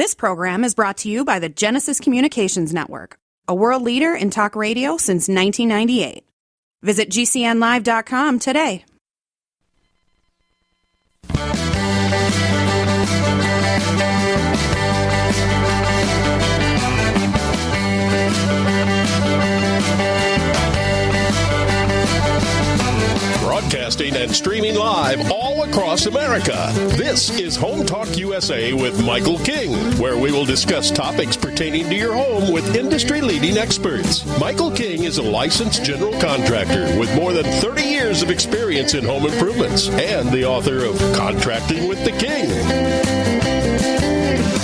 This program is brought to you by the Genesis Communications Network, a world leader in talk radio since 1998. Visit GCNlive.com today. Broadcasting and streaming live all across America. This is HomeTalkUSA with Michael King, where we will discuss topics pertaining to your home with industry-leading experts. Michael King is a licensed general contractor with more than 30 years of experience in home improvements and the author of Contracting with the King.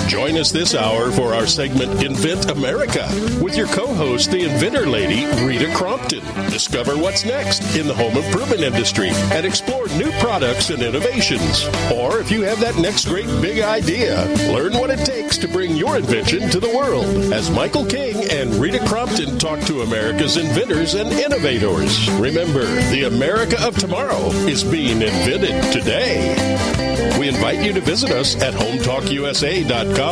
Join us this hour for our segment Invent America with your co-host, the inventor lady, Rita Crompton. Discover what's next in the home improvement industry and explore new products and innovations. Or if you have that next great big idea, learn what it takes to bring your invention to the world as Michael King and Rita Crompton talk to America's inventors and innovators. Remember, the America of tomorrow is being invented today. We invite you to visit us at HomeTalkUSA.com.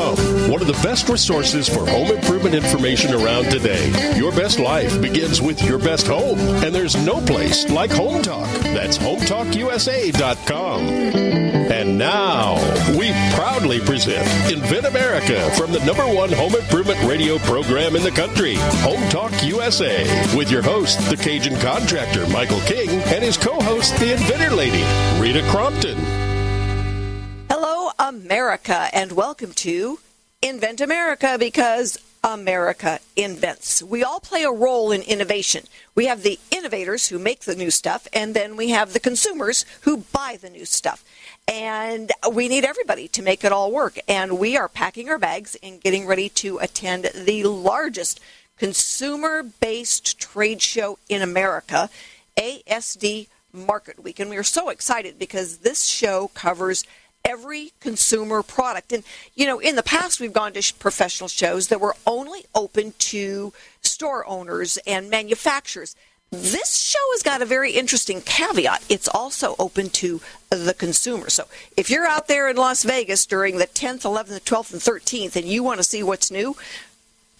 One of the best resources for home improvement information around today. Your best life begins with your best home, and there's no place like Home Talk. That's HomeTalkUSA.com. And now, we proudly present Invent America from the #1 home improvement radio program in the country, Home Talk USA, with your host, the Cajun contractor, Michael King, and his co-host, the inventor lady, Rita Crompton. Hello, America, and welcome to Invent America, because America invents. We all play a role in innovation. We have the innovators who make the new stuff, and then we have the consumers who buy the new stuff. And we need everybody to make it all work. And we are packing our bags and getting ready to attend the largest consumer-based trade show in America, ASD Marketweek. And we are so excited because this show covers every consumer product. And, you know, in the past, we've gone to professional shows that were only open to store owners and manufacturers. This show has got a very interesting caveat. It's also open to the consumer. So if you're out there in Las Vegas during the 10th, 11th, 12th, and 13th, and you want to see what's new,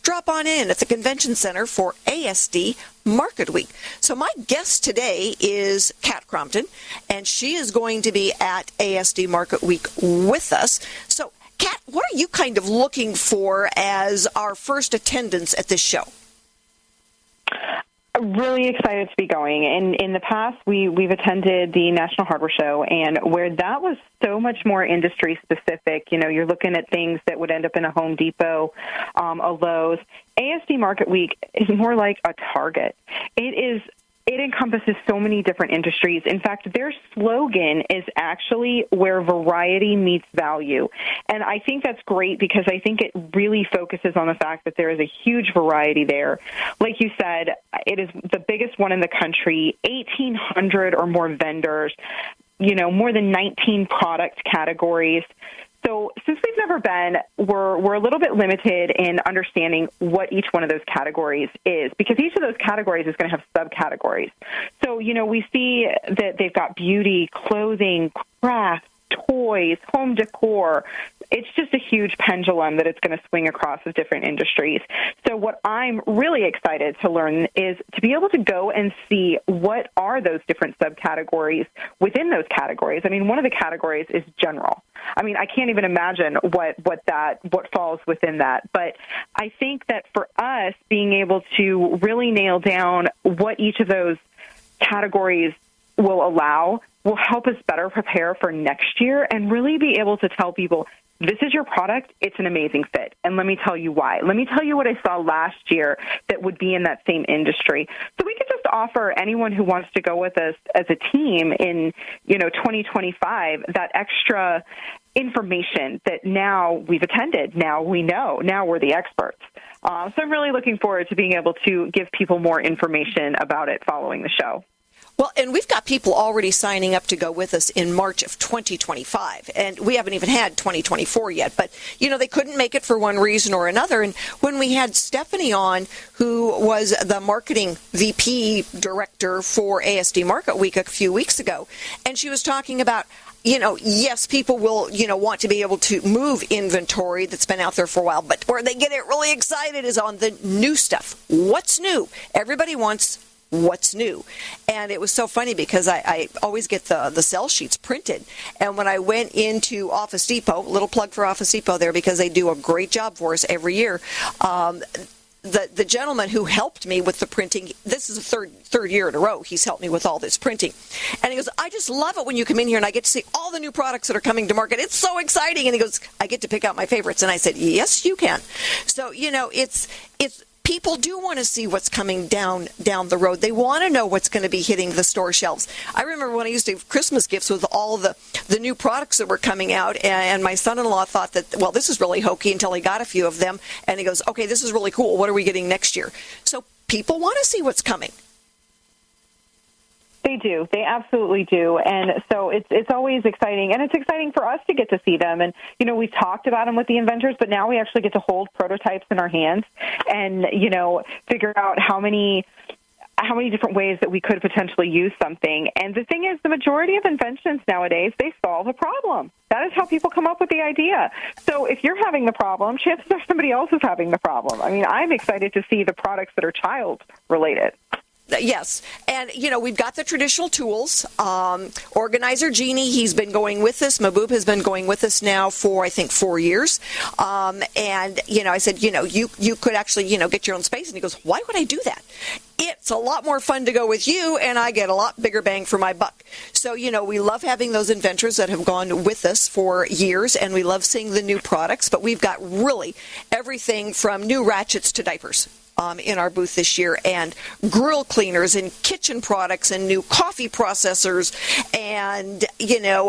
drop on in at the Convention Center for ASD Market Week. So my guest today is Kat Crompton, and she is going to be at ASD Market Week with us. So, Kat, what are you kind of looking for as our first attendance at this show? Really excited to be going. In the past, we've attended the National Hardware Show, and where that was so much more industry specific, you know, you're looking at things that would end up in a Home Depot, a Lowe's. ASD Market Week is more like a Target. It encompasses so many different industries. In fact, their slogan is actually where variety meets value. And I think that's great because I think it really focuses on the fact that there is a huge variety there. Like you said, it is the biggest one in the country, 1,800 or more vendors, you know, more than 19 product categories. So since we've never been, we're a little bit limited in understanding what each one of those categories is, because each of those categories is going to have subcategories. So, you know, we see that they've got beauty, clothing, crafts, toys, home decor. It's just a huge pendulum that it's going to swing across with different industries. So what I'm really excited to learn is to be able to go and see what are those different subcategories within those categories. I mean, one of the categories is general. I mean, I can't even imagine what falls within that. But I think that for us, being able to really nail down what each of those categories will allow will help us better prepare for next year and really be able to tell people, this is your product, it's an amazing fit. And let me tell you why. Let me tell you what I saw last year that would be in that same industry. So we could just offer anyone who wants to go with us as a team in, 2025, that extra information that now we've attended, now we know, now we're the experts. So I'm really looking forward to being able to give people more information about it following the show. Well, and we've got people already signing up to go with us in March of 2025, and we haven't even had 2024 yet. But, they couldn't make it for one reason or another. And when we had Stephanie on, who was the marketing VP director for ASD Market Week a few weeks ago, and she was talking about, yes, people will, want to be able to move inventory that's been out there for a while, but where they get it really excited is on the new stuff. What's new? Everybody wants what's new. And it was so funny because I always get the sell sheets printed. And when I went into Office Depot, little plug for Office Depot there because they do a great job for us every year, the gentleman who helped me with the printing, this is the third year in a row he's helped me with all this printing. And he goes, I just love it when you come in here and I get to see all the new products that are coming to market. It's so exciting. And he goes, I get to pick out my favorites. And I said, yes, you can. So, it's people do want to see what's coming down the road. They want to know what's going to be hitting the store shelves. I remember when I used to have Christmas gifts with all the new products that were coming out, and my son-in-law thought that, well, this is really hokey until he got a few of them, and he goes, okay, this is really cool. What are we getting next year? So people want to see what's coming. They do. They absolutely do. And so it's always exciting. And it's exciting for us to get to see them. And, we've talked about them with the inventors, but now we actually get to hold prototypes in our hands and, figure out how many different ways that we could potentially use something. And the thing is, the majority of inventions nowadays, they solve a problem. That is how people come up with the idea. So if you're having the problem, chances are somebody else is having the problem. I mean, I'm excited to see the products that are child-related. Yes. And, we've got the traditional tools. Organizer Genie, he's been going with us. Mahbub has been going with us now for, I think, 4 years. And, I said, you could actually, get your own space. And he goes, why would I do that? It's a lot more fun to go with you, and I get a lot bigger bang for my buck. So, we love having those inventors that have gone with us for years, and we love seeing the new products. But we've got really everything from new ratchets to diapers in our booth this year, and grill cleaners and kitchen products and new coffee processors and,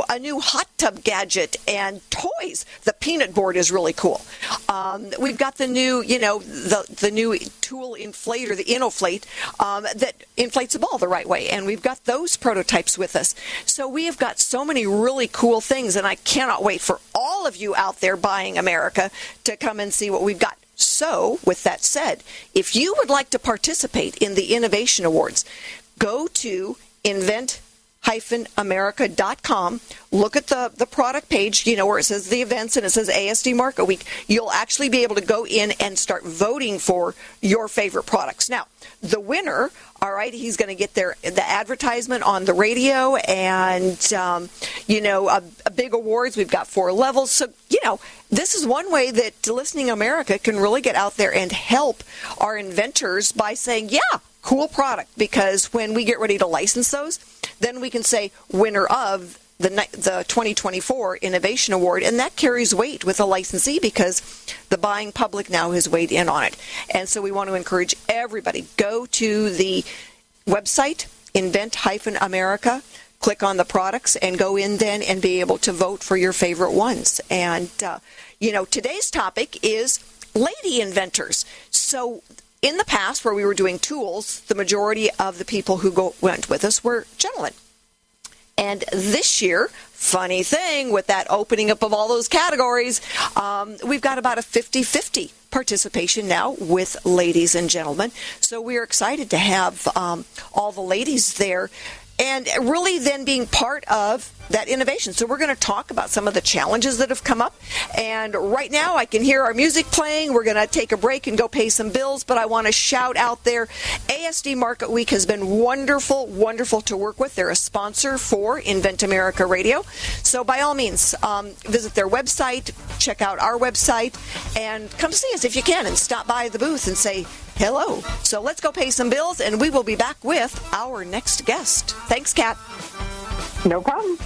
a new hot tub gadget and toys. The peanut board is really cool. We've got the new, the new tool inflator, the InnoFlate, that inflates a ball the right way. And we've got those prototypes with us. So we have got so many really cool things, and I cannot wait for all of you out there buying America to come and see what we've got. So, with that said, if you would like to participate in the Innovation Awards, go to invent-america.com, look at the product page, where it says the events and it says ASD Marketweek. You'll actually be able to go in and start voting for your favorite products. Now, the winner, all right, he's going to get the advertisement on the radio and, a big awards. We've got 4 levels. So, this is one way that Listening America can really get out there and help our inventors by saying, yeah, cool product. Because when we get ready to license those, then we can say winner of the 2024 Innovation Award, and that carries weight with a licensee because the buying public now has weighed in on it. And so we want to encourage everybody, go to the website, invent-america, click on the products, and go in then and be able to vote for your favorite ones. And, today's topic is lady inventors. So in the past, where we were doing tools, the majority of the people who went with us were gentlemen. And this year, funny thing, with that opening up of all those categories, we've got about a 50-50 participation now with ladies and gentlemen. So we're excited to have all the ladies there and really then being part of that innovation. So we're going to talk about some of the challenges that have come up. And right now I can hear our music playing. We're going to take a break and go pay some bills. But I want to shout out there, ASD Market Week has been wonderful, wonderful to work with. They're a sponsor for Invent America Radio. So by all means, visit their website, check out our website, and come see us if you can and stop by the booth and say hello. So let's go pay some bills, and we will be back with our next guest. Thanks, Kat. No problem.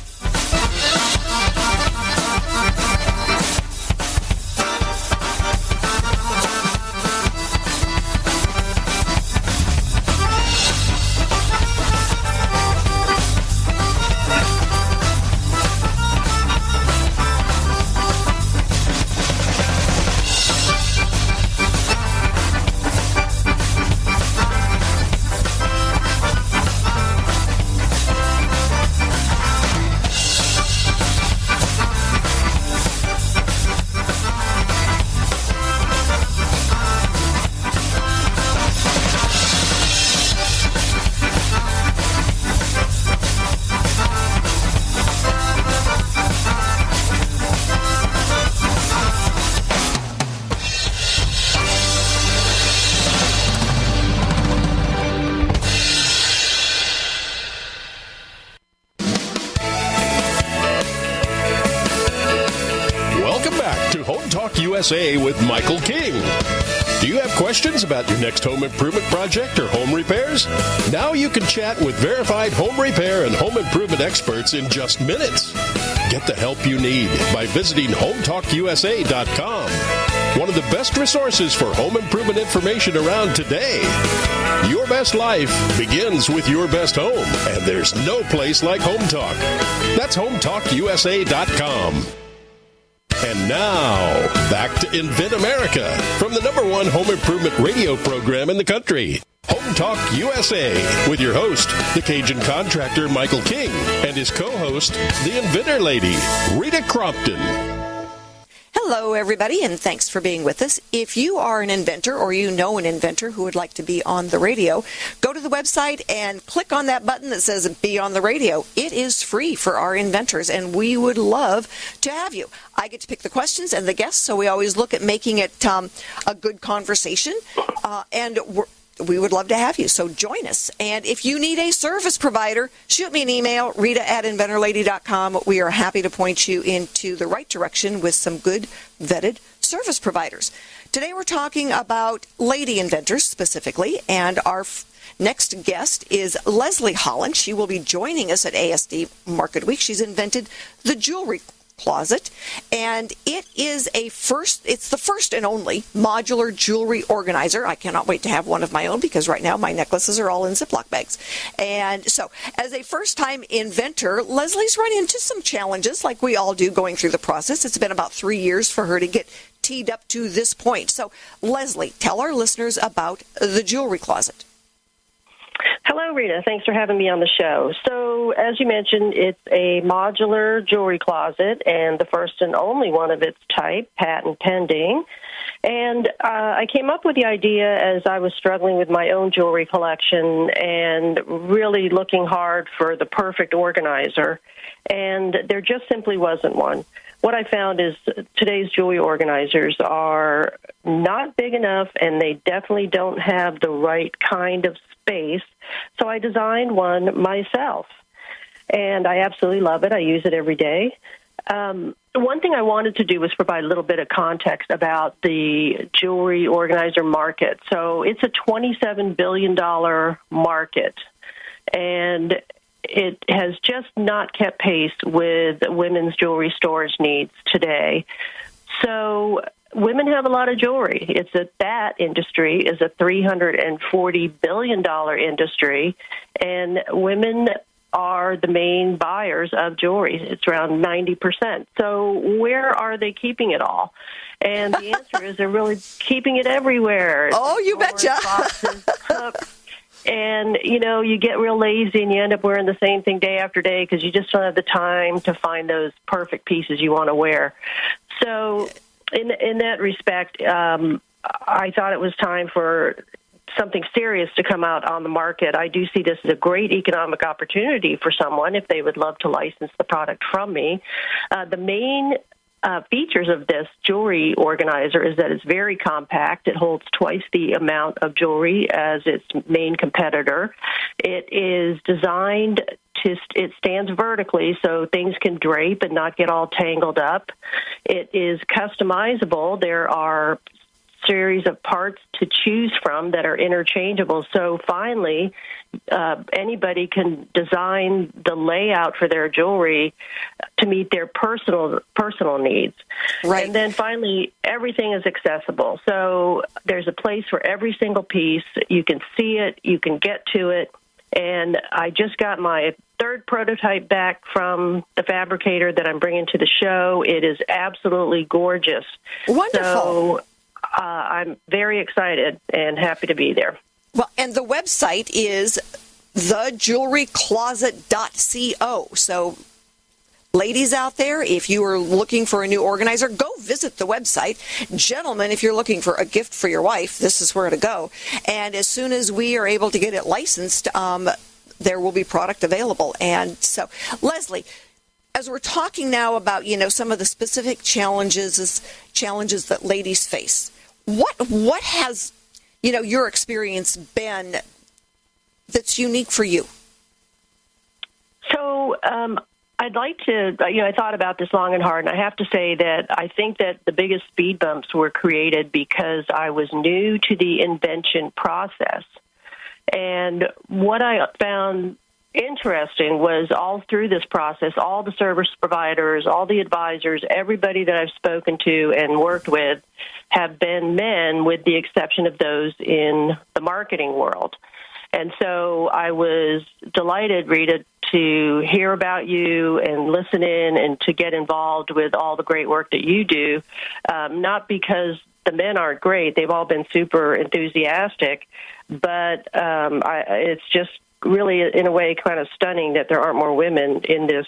Talk USA with Michael King. Do you have questions about your next home improvement project or home repairs? Now you can chat with verified home repair and home improvement experts in just minutes. Get the help you need by visiting HomeTalkUSA.com. One of the best resources for home improvement information around today. Your best life begins with your best home, and there's no place like Home Talk. That's HomeTalkUSA.com. And now, back to Invent America from the #1 home improvement radio program in the country. Home Talk USA with your host, the Cajun contractor Michael King, and his co-host, the Inventor Lady, Rita Crompton. Hello, everybody, and thanks for being with us. If you are an inventor or you know an inventor who would like to be on the radio, go to the website and click on that button that says Be on the Radio. It is free for our inventors, and we would love to have you. I get to pick the questions and the guests, so we always look at making it a good conversation, and we would love to have you, so join us. And if you need a service provider, shoot me an email, Rita@inventorlady.com. We are happy to point you into the right direction with some good vetted service providers. Today we're talking about lady inventors specifically, and our next guest is Leslie Holland. She will be joining us at ASD Marketweek. She's invented the jewelry closet, and it's the first and only modular jewelry organizer. I cannot wait to have one of my own because right now my necklaces are all in Ziploc bags. And so as a first-time inventor, Leslie's run into some challenges like we all do going through the process. It's been about 3 years for her to get teed up to this point. So Leslie, tell our listeners about the jewelry closet. Hello, Rita. Thanks for having me on the show. So, as you mentioned, it's a modular jewelry closet and the first and only one of its type, patent pending. And I came up with the idea as I was struggling with my own jewelry collection and really looking hard for the perfect organizer. And there just simply wasn't one. What I found is today's jewelry organizers are not big enough, and they definitely don't have the right kind of space. So I designed one myself, and I absolutely love it. I use it every day. One thing I wanted to do was provide a little bit of context about the jewelry organizer market. So it's a $27 billion market, and it has just not kept pace with women's jewelry storage needs today. So women have a lot of jewelry. That industry is a $340 billion industry, and women are the main buyers of jewelry. It's around 90%. So where are they keeping it all? And the answer is they're really keeping it everywhere. Oh, you betcha. Boxes, cups. And, you get real lazy and you end up wearing the same thing day after day because you just don't have the time to find those perfect pieces you want to wear. So in that respect, I thought it was time for something serious to come out on the market. I do see this as a great economic opportunity for someone if they would love to license the product from me. The main features of this jewelry organizer is that it's very compact. It holds twice the amount of jewelry as its main competitor. It is designed it stands vertically so things can drape and not get all tangled up. It is customizable. There are series of parts to choose from that are interchangeable. So finally, anybody can design the layout for their jewelry to meet their personal needs. Right. And then finally, everything is accessible. So there's a place for every single piece. You can see it. You can get to it. And I just got my third prototype back from the fabricator that I'm bringing to the show. It is absolutely gorgeous. Wonderful. So I'm very excited and happy to be there. Well, and the website is thejewelrycloset.co. So, ladies out there, if you are looking for a new organizer, go visit the website. Gentlemen, if you're looking for a gift for your wife, this is where to go. And as soon as we are able to get it licensed, there will be product available. And so, Leslie, as we're talking now about, some of the specific challenges that ladies face, what has, your experience been that's unique for you? So I'd like to, I thought about this long and hard, and I have to say that I think that the biggest speed bumps were created because I was new to the invention process. And what I found interesting was all through this process, all the service providers, all the advisors, everybody that I've spoken to and worked with have been men, with the exception of those in the marketing world. And so I was delighted, Rita, to hear about you and listen in and to get involved with all the great work that you do, not because the men aren't great. They've all been super enthusiastic, but it's just really, in a way, kind of stunning that there aren't more women in this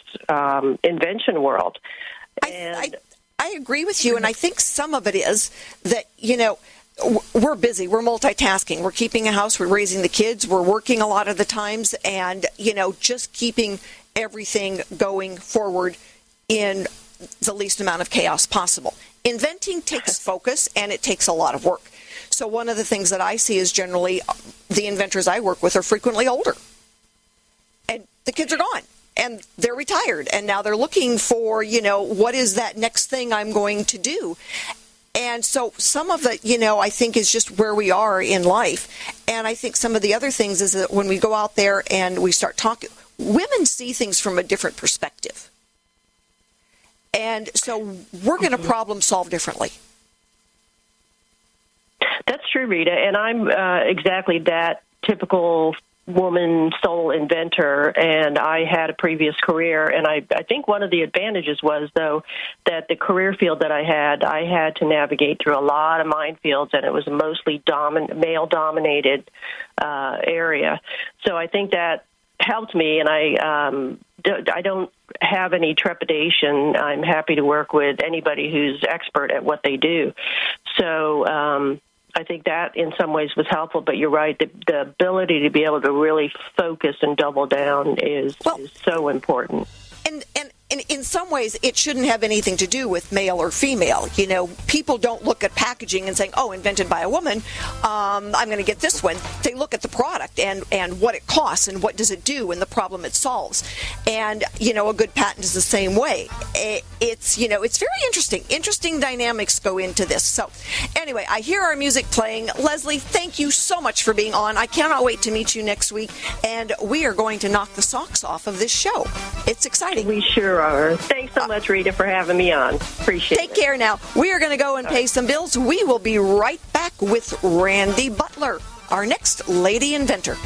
invention world. I agree with you, and I think some of it is that, we're busy, we're multitasking, we're keeping a house, we're raising the kids, we're working a lot of the times, and, just keeping everything going forward in the least amount of chaos possible. Inventing takes focus, and it takes a lot of work. So one of the things that I see is generally the inventors I work with are frequently older. And the kids are gone, and they're retired, and now they're looking for, what is that next thing I'm going to do? And so some of it, I think is just where we are in life. And I think some of the other things is that when we go out there and we start talking, women see things from a different perspective. And so we're going to problem solve differently. That's true, Rita. And I'm exactly that typical woman soul inventor, and I had a previous career, and I think one of the advantages was, though, that the career field that I had to navigate through a lot of minefields, and it was a mostly male-dominated area. So I think that helped me, and I don't have any trepidation. I'm happy to work with anybody who's expert at what they do. So I think that in some ways was helpful, but you're right. The ability to be able to really focus and double down is so important. And in some ways, it shouldn't have anything to do with male or female. People don't look at packaging and saying, oh, invented by a woman, I'm going to get this one. They look at the product and what it costs and what does it do and the problem it solves. And, a good patent is the same way. It's very interesting. Interesting dynamics go into this. So anyway, I hear our music playing. Leslie, thank you so much for being on. I cannot wait to meet you next week. And we are going to knock the socks off of this show. It's exciting. We sure are. Thanks so much, Rita, for having me on. Appreciate it. Take care now. We are going to go and pay some bills. We will be right back with Randi Butler, our next lady inventor.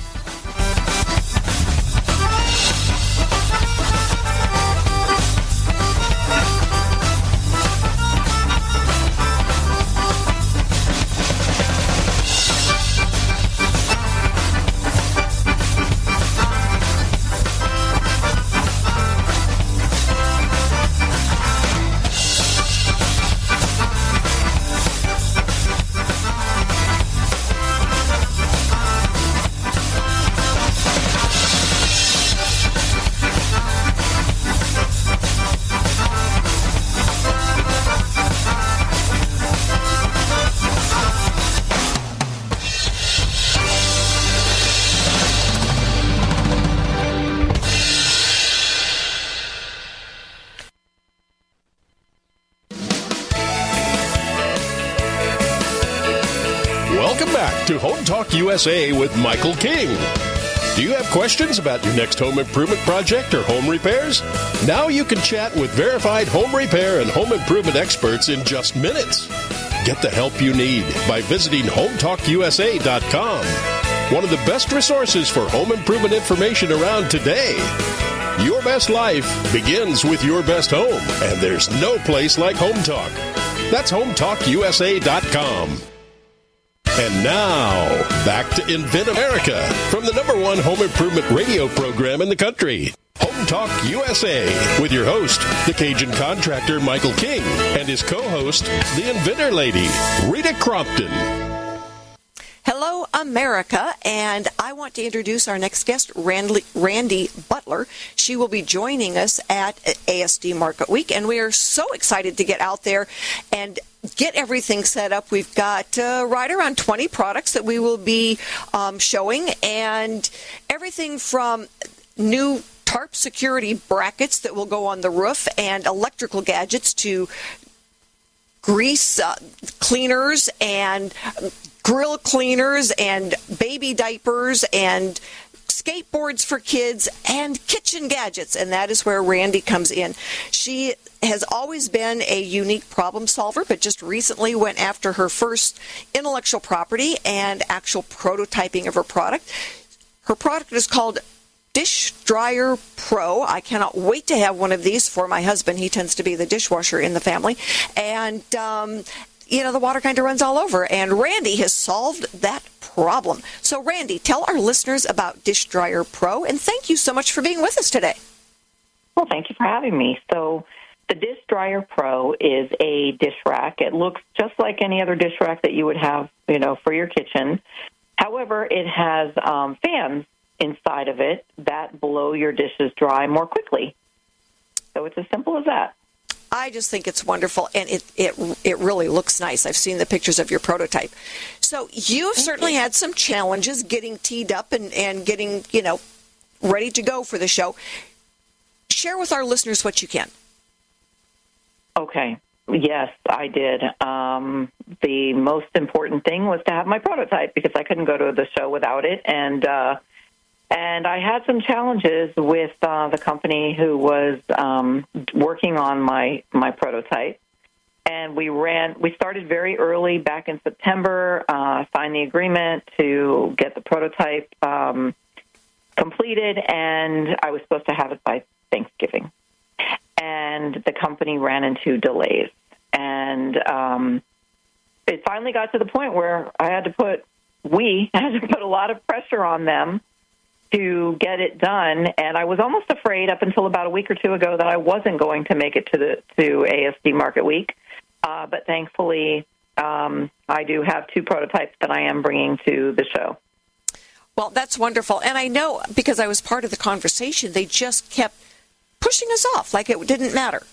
Welcome back to Home Talk USA with Michael King. Do you have questions about your next home improvement project or home repairs? Now you can chat with verified home repair and home improvement experts in just minutes. Get the help you need by visiting HomeTalkUSA.com, one of the best resources for home improvement information around today. Your best life begins with your best home, and there's no place like Home Talk. That's HomeTalkUSA.com. And now, back to Invent America from the #1 home improvement radio program in the country. Home Talk USA with your host, the Cajun contractor Michael King, and his co-host, the inventor lady, Rita Crompton. Hello, America, and I want to introduce our next guest, Randi Butler. She will be joining us at ASD Marketweek, and we are so excited to get out there and get everything set up. We've got right around 20 products that we will be showing, and everything from new tarp security brackets that will go on the roof, and electrical gadgets to grease cleaners and grill cleaners and baby diapers and skateboards for kids and kitchen gadgets, and that is where Randi comes in. She has always been a unique problem solver, but just recently went after her first intellectual property and actual prototyping of her product. Her product is called Dish Dryer Pro. I cannot wait to have one of these for my husband. He tends to be the dishwasher in the family. And, the water kind of runs all over. And Randi has solved that problem. So, Randi, tell our listeners about Dish Dryer Pro. And thank you so much for being with us today. Well, thank you for having me. So, the Dish Dryer Pro is a dish rack. It looks just like any other dish rack that you would have, for your kitchen. However, it has fans inside of it that blow your dishes dry more quickly. So it's as simple as that. I just think it's wonderful, and it really looks nice. I've seen the pictures of your prototype. So you've certainly had some challenges getting teed up and getting, ready to go for the show. Share with our listeners what you can. Okay. Yes, I did. The most important thing was to have my prototype because I couldn't go to the show without it. And I had some challenges with the company who was working on my prototype. And we started very early back in September, signed the agreement to get the prototype completed, and I was supposed to have it by Thanksgiving. And the company ran into delays. And it finally got to the point where we had to put a lot of pressure on them to get it done, and I was almost afraid up until about a week or two ago that I wasn't going to make it to ASD Marketweek. But thankfully, I do have 2 prototypes that I am bringing to the show. Well, that's wonderful, and I know because I was part of the conversation, they just kept pushing us off like it didn't matter.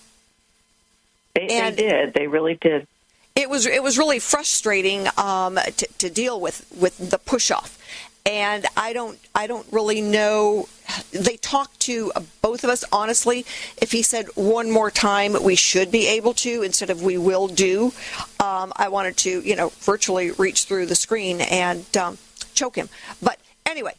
They did. They really did. It was really frustrating to deal with the push off. And I don't really know. They talked to both of us, honestly. If he said one more time, we should be able to, instead of we will do, I wanted to, virtually reach through the screen and choke him. But anyway,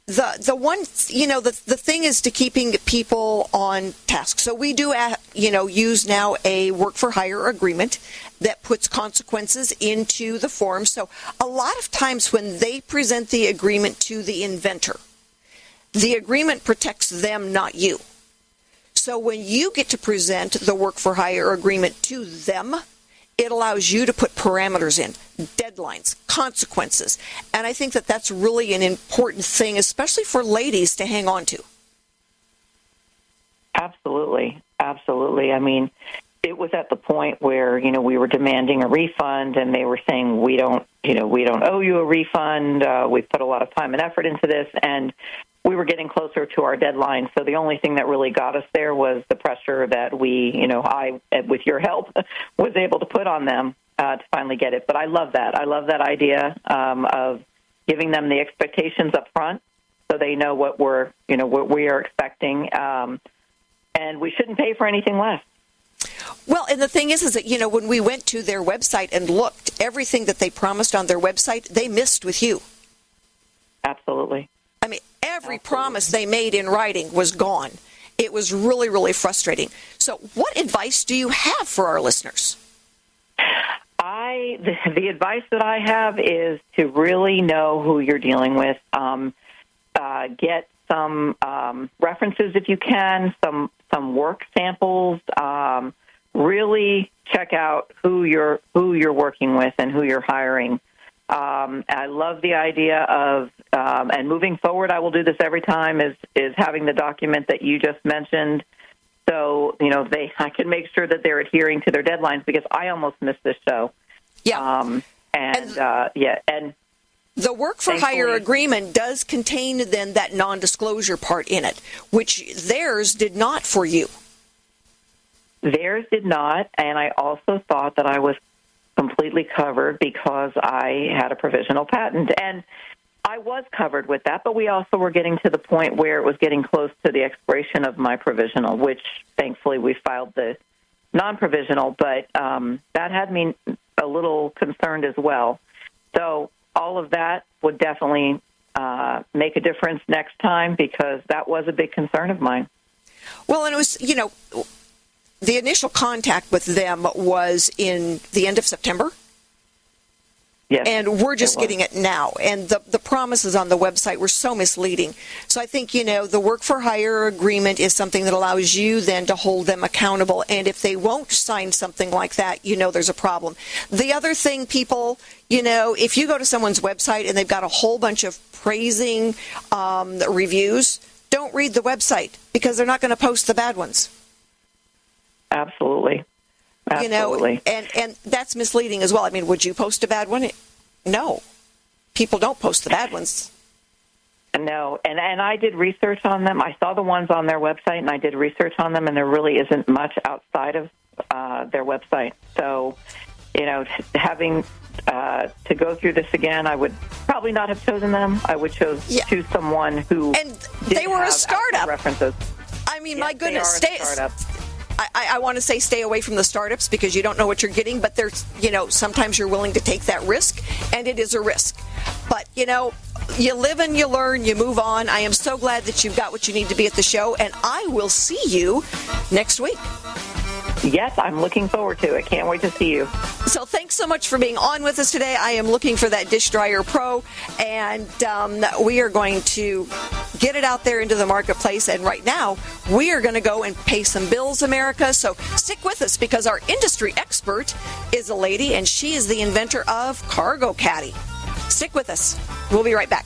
the one, the thing is to keeping people on task. So we do, use now a work for hire agreement that puts consequences into the form. So a lot of times when they present the agreement to the inventor, the agreement protects them, not you. So when you get to present the work for hire agreement to them, it allows you to put parameters in, deadlines, consequences. And I think that that's really an important thing, especially for ladies, to hang on to. Absolutely. Absolutely. I mean, it was at the point where, we were demanding a refund and they were saying, we don't owe you a refund. We've put a lot of time and effort into this, and we were getting closer to our deadline. So the only thing that really got us there was the pressure that I, with your help, was able to put on them to finally get it. But I love that. I love that idea of giving them the expectations up front so they know what what we are expecting. And we shouldn't pay for anything less. Well, and the thing is that, when we went to their website and looked, everything that they promised on their website, they missed with you. Absolutely. I mean, every promise they made in writing was gone. It was really, really frustrating. So what advice do you have for our listeners? The advice that I have is to really know who you're dealing with. Get some references if you can, some work samples. Really check out who you're working with and who you're hiring. I love the idea of, and moving forward, I will do this every time, is having the document that you just mentioned. So, I can make sure that they're adhering to their deadlines, because I almost missed this show. Yeah. And the work for hire agreement does contain then that non-disclosure part in it, which theirs did not for you. Theirs did not, and I also thought that I was completely covered because I had a provisional patent. And I was covered with that, but we also were getting to the point where it was getting close to the expiration of my provisional, which thankfully we filed the non-provisional, but that had me a little concerned as well. So all of that would definitely make a difference next time, because that was a big concern of mine. Well, and it was, the initial contact with them was in the end of September. Yes, and we're just getting it now. And the promises on the website were so misleading. So I think, the work-for-hire agreement is something that allows you then to hold them accountable. And if they won't sign something like that, there's a problem. The other thing, people, if you go to someone's website and they've got a whole bunch of praising reviews, don't read the website, because they're not going to post the bad ones. Absolutely. Absolutely. And that's misleading as well. I mean, would you post a bad one? No. People don't post the bad ones. No, and I did research on them. I saw the ones on their website, and I did research on them, and there really isn't much outside of their website. So, having to go through this again, I would probably not have chosen them. I would choose someone who and they were a startup. References. I mean, my goodness, I want to say stay away from the startups, because you don't know what you're getting, but there's, sometimes you're willing to take that risk, and it is a risk. But, you live and you learn, you move on. I am so glad that you've got what you need to be at the show, and I will see you next week. Yes, I'm looking forward to it. Can't wait to see you. So thanks so much for being on with us today. I am looking for that Dish Dryer Pro, and we are going to get it out there into the marketplace. And right now, we are going to go and pay some bills, America. So stick with us, because our industry expert is a lady, and she is the inventor of Cargo Caddy. Stick with us. We'll be right back.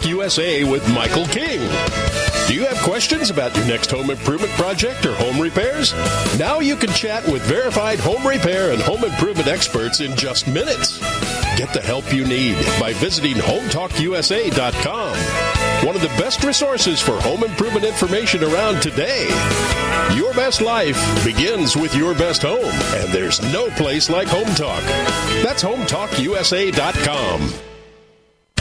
USA with Michael King. Do you have questions about your next home improvement project or home repairs? Now you can chat with verified home repair and home improvement experts in just minutes. Get the help you need by visiting HomeTalkUSA.com. One of the best resources for home improvement information around today. Your best life begins with your best home, and there's no place like Home Talk. That's HomeTalkUSA.com.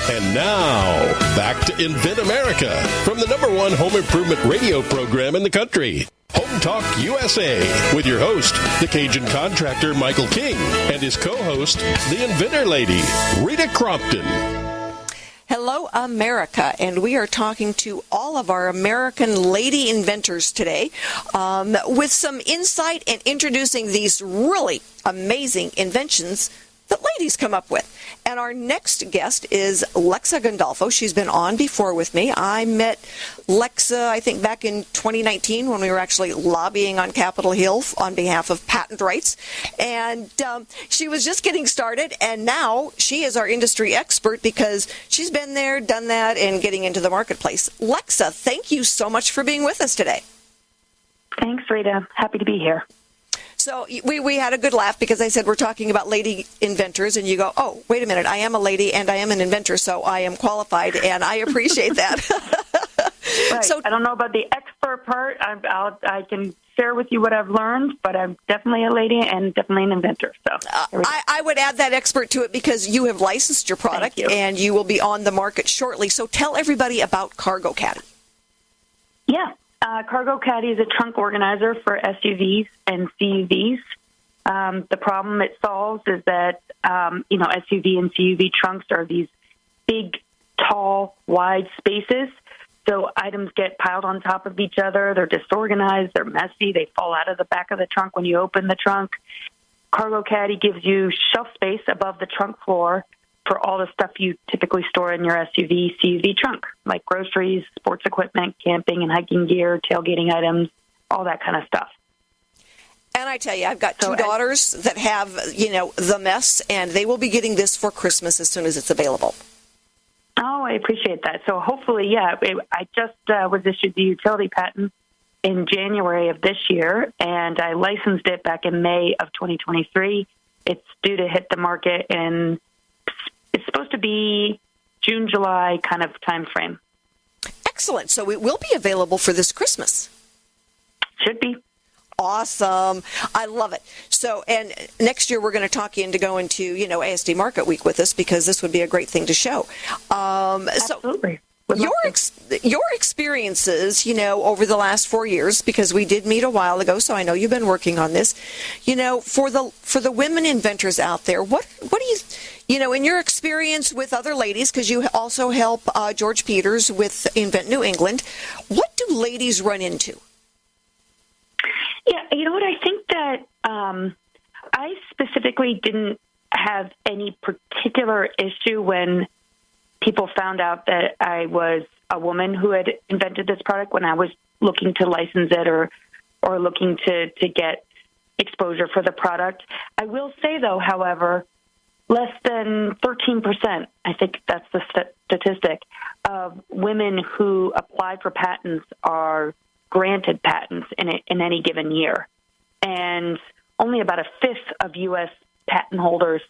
And now, back to Invent America from the #1 home improvement radio program in the country, Home Talk USA, with your host, the Cajun contractor Michael King, and his co-host, the inventor lady, Rita Crompton. Hello, America, and we are talking to all of our American lady inventors today with some insight and introducing these really amazing inventions that ladies come up with. And our next guest is Lexa Gandolfo. She's been on before with me. I met Lexa, I think, back in 2019 when we were actually lobbying on Capitol Hill on behalf of patent rights. And she was just getting started, and now she is our industry expert because she's been there, done that, and getting into the marketplace. Lexa, thank you so much for being with us today. Thanks, Rita. Happy to be here. So we had a good laugh because I said we're talking about lady inventors, and you go, oh, wait a minute, I am a lady and I am an inventor, so I am qualified, and I appreciate that. Right. So I don't know about the expert part. I can share with you what I've learned, but I'm definitely a lady and definitely an inventor. So I would add that expert to it because you have licensed your product and you will be on the market shortly. So tell everybody about Cargo Caddy. Yeah. Cargo Caddy is a trunk organizer for SUVs and CUVs. The problem it solves is that, SUV and CUV trunks are these big, tall, wide spaces. So items get piled on top of each other. They're disorganized. They're messy. They fall out of the back of the trunk when you open the trunk. Cargo Caddy gives you shelf space above the trunk floor for all the stuff you typically store in your SUV, CUV trunk, like groceries, sports equipment, camping and hiking gear, tailgating items, all that kind of stuff. And I tell you, I've got two daughters that have, the mess, and they will be getting this for Christmas as soon as it's available. Oh, I appreciate that. So hopefully, I just was issued the utility patent in January of this year, and I licensed it back in May of 2023. It's due to hit the market in, it's supposed to be June, July kind of time frame. Excellent. So it will be available for this Christmas. Should be. Awesome. I love it. So, and next year we're going to talk you into going to, ASD Marketweek with us, because this would be a great thing to show. Absolutely. So your experiences, over the last 4 years, because we did meet a while ago, so I know you've been working on this, for the women inventors out there, what do you, in your experience with other ladies, because you also help George Peters with Invent New England, what do ladies run into? Yeah, you know what? I think that I specifically didn't have any particular issue when people found out that I was a woman who had invented this product, when I was looking to license it or looking to get exposure for the product. I will say, though, however, less than 13%, I think that's the statistic, of women who apply for patents are granted patents in any given year. And only about a fifth of U.S. patent holders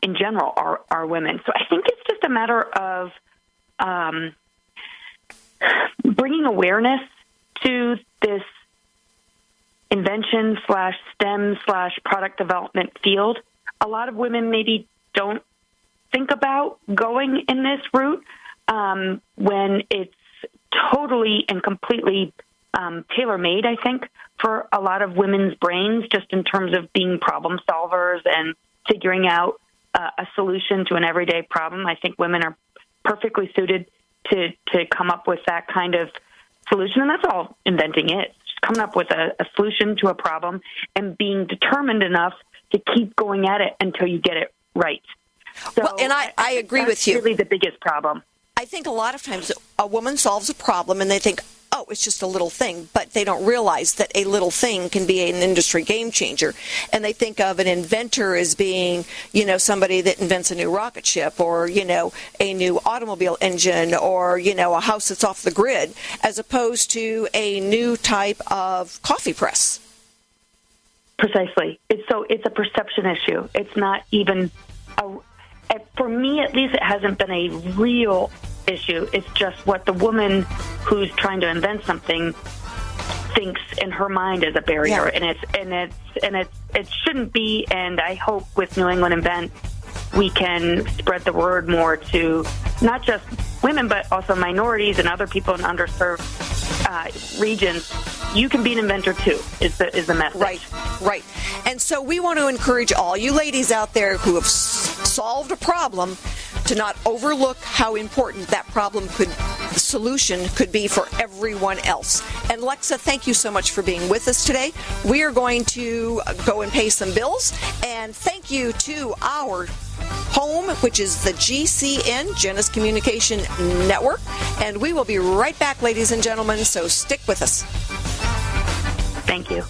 in general are women. So I think it's just a matter of bringing awareness to this invention /STEM/product development field. A lot of women maybe don't think about going in this route when it's totally and completely tailor-made, I think, for a lot of women's brains, just in terms of being problem solvers and figuring out a solution to an everyday problem. I think women are perfectly suited to come up with that kind of solution, and that's all inventing is. Just coming up with a solution to a problem and being determined enough to keep going at it until you get it right. So well, and I agree with you. That's really the biggest problem. I think a lot of times a woman solves a problem and they think, oh, it's just a little thing, but they don't realize that a little thing can be an industry game changer. And they think of an inventor as being, somebody that invents a new rocket ship or, a new automobile engine or, a house that's off the grid, as opposed to a new type of coffee press. Precisely. It's a perception issue. It's not even for me, at least, it hasn't been a real issue. It's just what the woman who's trying to invent something thinks in her mind is a barrier, and it shouldn't be. And I hope with New England Invent we can spread the word more to not just women but also minorities and other people in underserved regions. You can be an inventor too, is the message. Right. And so we want to encourage all you ladies out there who have solved a problem to not overlook how important that the solution could be for everyone else. And Lexa, thank you so much for being with us today. We are going to go and pay some bills. And thank you to our home, which is the GCN, Genesis Communication Network. And we will be right back, ladies and gentlemen, so stick with us. Thank you.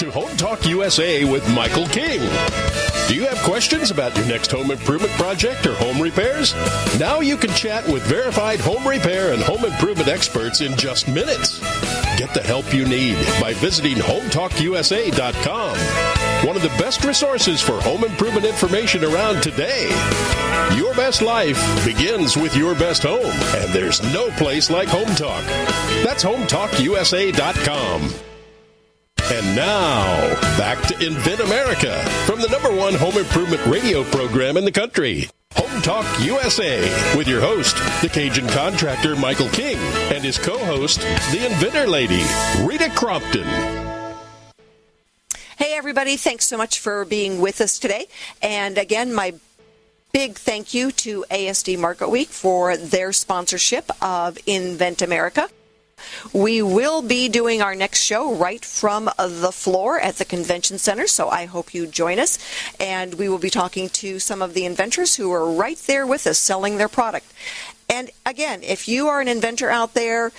HomeTalkUSA with Michael King. Do you have questions about your next home improvement project or home repairs? Now you can chat with verified home repair and home improvement experts in just minutes. Get the help you need by visiting HomeTalkUSA.com. one of the best resources for home improvement information around today. Your best life begins with your best home, and there's no place like Home Talk. That's HomeTalkUSA.com. And now, back to Invent America from the #1 home improvement radio program in the country. Home Talk USA with your host, the Cajun contractor Michael King, and his co-host, the inventor lady, Rita Crompton. Hey, everybody. Thanks so much for being with us today. And again, my big thank you to ASD Marketweek for their sponsorship of Invent America. We will be doing our next show right from the floor at the convention center, so I hope you join us. And we will be talking to some of the inventors who are right there with us selling their product. And again, if you are an inventor out there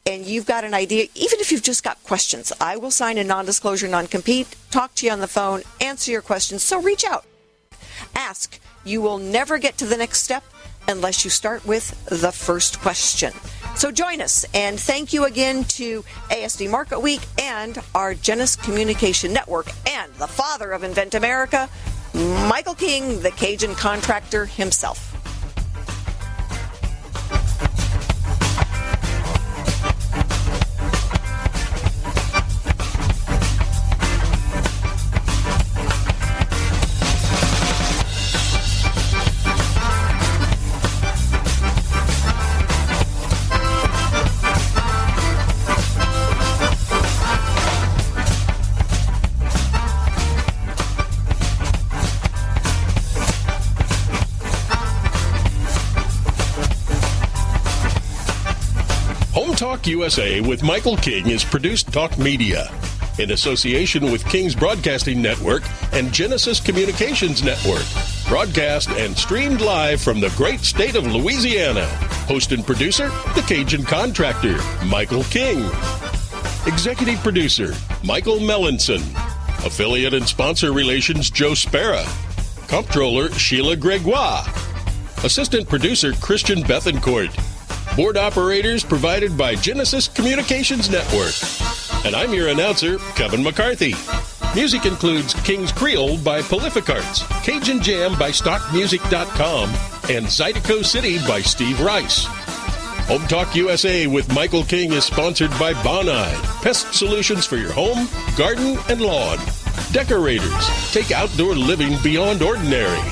and you've got an idea, even if you've just got questions, I will sign a non-disclosure, non-compete, talk to you on the phone, answer your questions. So reach out. Ask. You will never get to the next step unless you start with the first question. So join us, and thank you again to ASD Marketweek and our Genesis Communication Network and the father of Invent America, Michael King, the Cajun contractor himself. Talk USA with Michael King is produced Talk Media in association with King's Broadcasting Network and Genesis Communications Network. Broadcast and streamed live from the great state of Louisiana. Host and producer, the Cajun contractor, Michael King. Executive producer, Michael Mellinson. Affiliate and sponsor relations, Joe Spera. Comptroller, Sheila Gregoire. Assistant producer, Christian Bethencourt. Board operators provided by Genesis Communications Network. And I'm your announcer, Kevin McCarthy. Music includes King's Creole by Prolific Arts, Cajun Jam by StockMusic.com, and Zydeco City by Steve Rice. Home Talk USA with Michael King is sponsored by Bonide, pest solutions for your home, garden, and lawn. Decorators, take outdoor living beyond ordinary.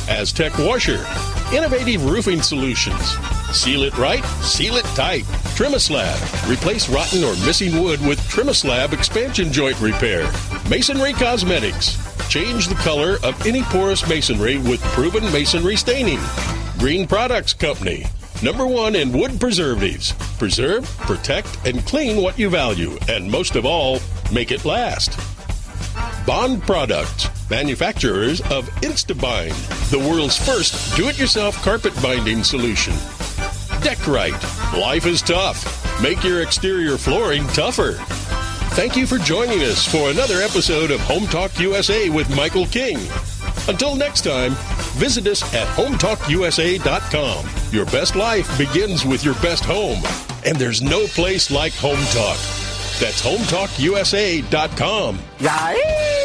Aztec Washer, innovative roofing solutions. Seal it right, seal it tight. Trimislab. Replace rotten or missing wood with Trimislab expansion joint repair. Masonry Cosmetics. Change the color of any porous masonry with proven masonry staining. Green Products Company. #1 in wood preservatives. Preserve, protect, and clean what you value. And most of all, make it last. Bond Products, manufacturers of InstaBind, the world's first do-it-yourself carpet binding solution. Deckrite, life is tough. Make your exterior flooring tougher. Thank you for joining us for another episode of Home Talk USA with Michael King. Until next time, visit us at HomeTalkUSA.com. Your best life begins with your best home, and there's no place like Home Talk. That's HomeTalkUSA.com. Yay!